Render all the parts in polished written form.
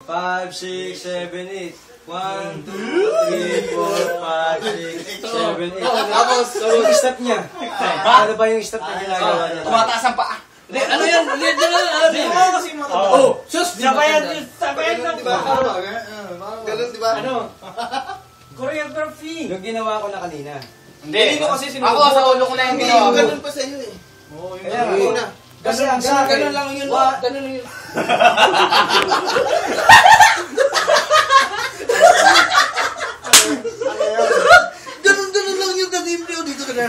5, 6, 7, 8. 1, 2, 3, 4, 5, 6, 7, 8. Tapos, Yung step niya. Ano ba yung step na ginagawa niya? tumataas ang paa. Hindi, ano yan? Ulit na lang. Ano yan? Oo, kasi mataba. Oh, sus! Sabayan lang. Diba? Ganun, diba? Ano? Choreography. Yung ginawa ko na kanina. Hindi mo kasi sinunod ako sa ulo ko na yung ginawa mo. Ganun pa sa iyo eh. Oo, yun. Kaya Yun na. kasi ang sa akin, Ganun lang yun. Ganun lang yun. Ganun lang yung katimbre o dito ka na.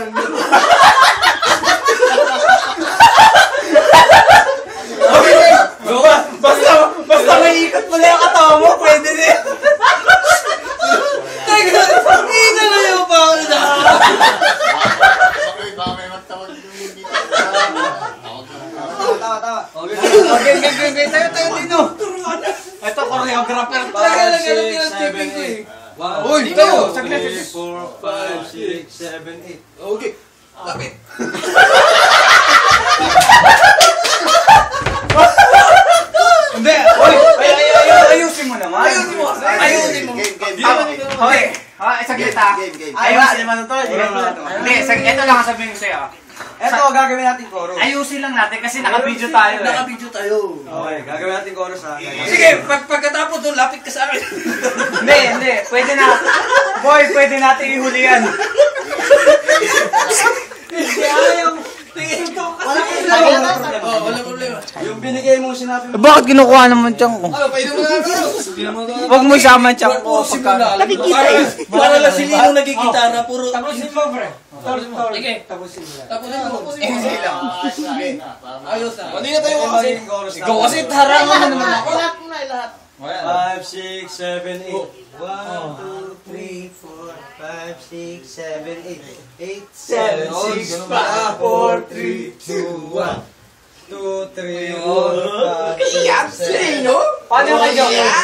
basta may ikot mo na yung katawa mo, pwede rin. Teka, ina na yung pang na. Baka may magtawag dito. Tawa. Okay. Tayo, Tino. Ito, choreographer. 5, 6, 7, 8. 1, Uy, 2, tayo, 3, saglit. 4, 5, 6, 7, 8. Okay. Lapit. Hindi. Uy, ayusin mo naman. Ayusin mo. Game. Okay. Saglit ha. Game. Ayusin mo na to. Hindi, ito lang ang sabihin ko sa'yo. Eto, gagawin natin chorus. Ayusin lang natin kasi naka-video tayo eh. Naka-video tayo. Okay, gagawin natin chorus ha. Sige, pagkatapos doon, lapit ka sa akin. Hindi. Pwede na. Boy, pwede natin ihuli yan. Hindi ayaw. Tingin ko kasi. Walang problema. Wala problema. Yung binigay mo sinabi mo. Bakit kinukuha naman tiyan ko? Ano, pwede mo na ako. Huwag mo isama tiyan ko. Para lang si Lino nagigitara, puro... Tapusin mo, pre. Sige. Tapusin mo. Tapusin mo. Sige lang. Ayos na. Hindi na tayo kasi. Ikaw kasi harangan mo naman ako. Lahat mo na lahat. 5, 6, 7, 8. 1, 2, 3, 4, 5, 6, 7, 8. 8, 7, 6, 5, 4, 3, 2, 1. 2, 3, 4, 5, 6, 7, 8. Paano yung kayo? Yeah!